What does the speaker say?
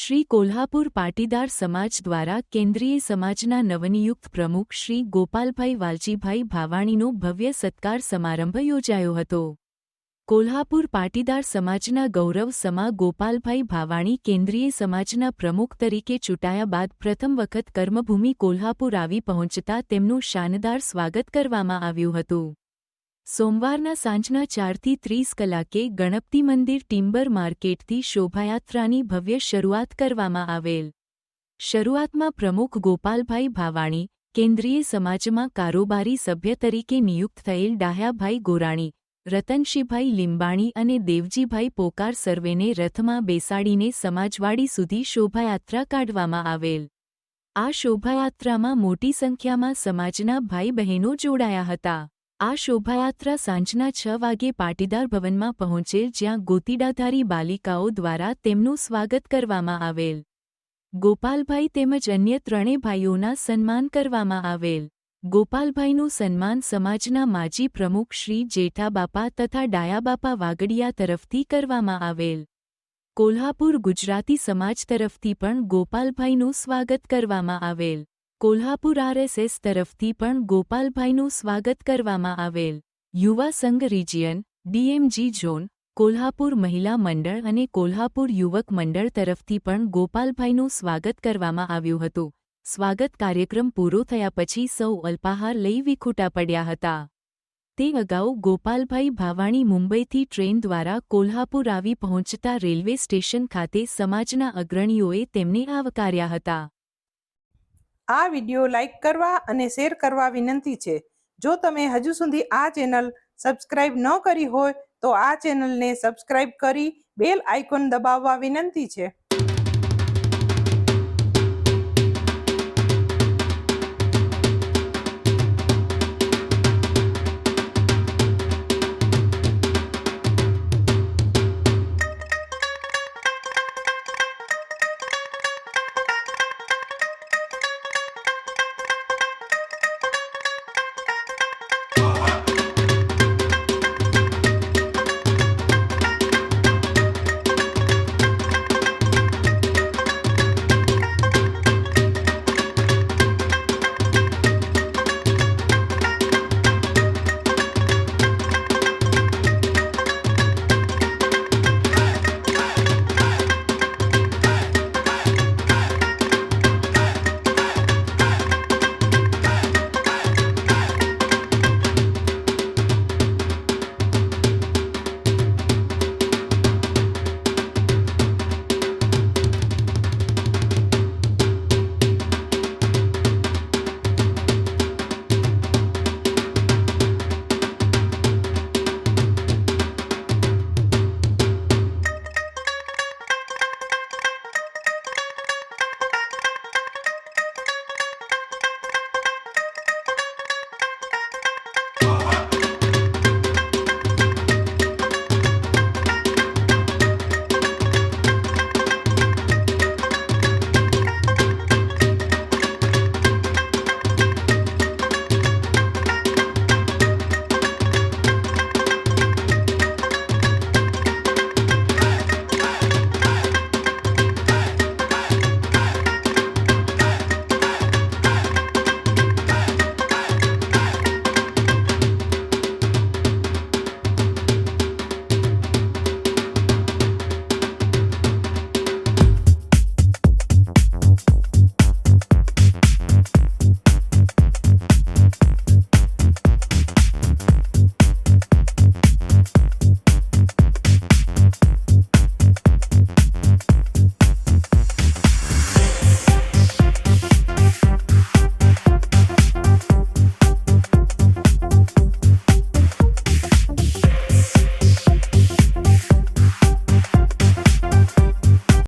શ્રી કોલ્હાપુર પાટીદાર સમાજ દ્વારા કેન્દ્રીય સમાજના નવનિયુક્ત પ્રમુખ શ્રી ગોપાલભાઈ વાલજીભાઈ ભાવાણીનો ભવ્ય સત્કાર સમારંભ યોજાયો હતો। કોલ્હાપુર પાટીદાર સમાજના ગૌરવ સમા ગોપાલભાઈ ભાવાણી કેન્દ્રીય સમાજના પ્રમુખ તરીકે ચૂંટાયા બાદ પ્રથમ વખત કર્મભૂમિ કોલ્હાપુર આવી પહોંચતા તેમનું શાનદાર સ્વાગત કરવામાં આવ્યું હતું। સોમવારના સાંજના 4 થી 30 કલાકે ગણપતિ મંદિર ટિમ્બર માર્કેટથી શોભાયાત્રાની ભવ્ય શરૂઆત કરવામાં આવેલ। શરૂઆતમાં પ્રમુખ ગોપાલભાઈ ભાવાણી, કેન્દ્રીય સમાજમાં કારોબારી સભ્ય તરીકે નિયુક્ત થયેલ ડાહ્યાભાઈ ગોરાણી, રતનશીભાઈ લીંબાણી અને દેવજીભાઈ પોકાર સર્વેને રથમાં બેસાડીને સમાજવાડી સુધી શોભાયાત્રા કાઢવામાં આવેલ। આ શોભાયાત્રામાં મોટી સંખ્યામાં સમાજના ભાઈ બહેનો જોડાયા હતા। આ શોભાયાત્રા સાંજના 6 વાગે પાટીદાર ભવનમાં પહોંચેલ, જ્યાં ગોતીડાધારી બાલિકાઓ દ્વારા તેમનું સ્વાગત કરવામાં આવેલ। ગોપાલભાઈ તેમજ અન્ય ત્રણેય ભાઈઓના સન્માન કરવામાં આવેલ। ગોપાલભાઈનું સન્માન સમાજના માજી પ્રમુખ શ્રી જેઠાબાપા તથા ડાયાબાપા વાગડિયા તરફથી કરવામાં આવેલ। કોલ્હાપુર ગુજરાતી સમાજ તરફથી પણ ગોપાલભાઈનું સ્વાગત કરવામાં આવેલ। કોલ્હાપુર આરએસએસ તરફથી પણ ગોપાલભાઈનું સ્વાગત કરવામાં આવેલ। યુવા સંઘ રિજિયન, ડીએમજી ઝોન, કોલ્હાપુર મહિલા મંડળ અને કોલ્હાપુર યુવક મંડળ તરફથી પણ ગોપાલભાઈનું સ્વાગત કરવામાં આવ્યું હતું। સ્વાગત કાર્યક્રમ પૂરો થયા પછી સૌ અલ્પાહાર લઈ વિખૂટા પડ્યા હતા। તે અગાઉ ગોપાલભાઈ ભાવાણી મુંબઈથી ટ્રેન દ્વારા કોલ્હાપુર આવી પહોંચતા રેલવે સ્ટેશન ખાતે સમાજના અગ્રણીઓએ તેમને આવકાર્યા હતા। આ વિડિયો લાઈક કરવા અને શેર કરવા વિનંતી છે। જો તમે હજુ સુધી આ ચેનલ સબસ્ક્રાઇબ ન કરી હોય તો આ ચેનલને સબસ્ક્રાઇબ કરી બેલ આઇકોન દબાવવા વિનંતી છે।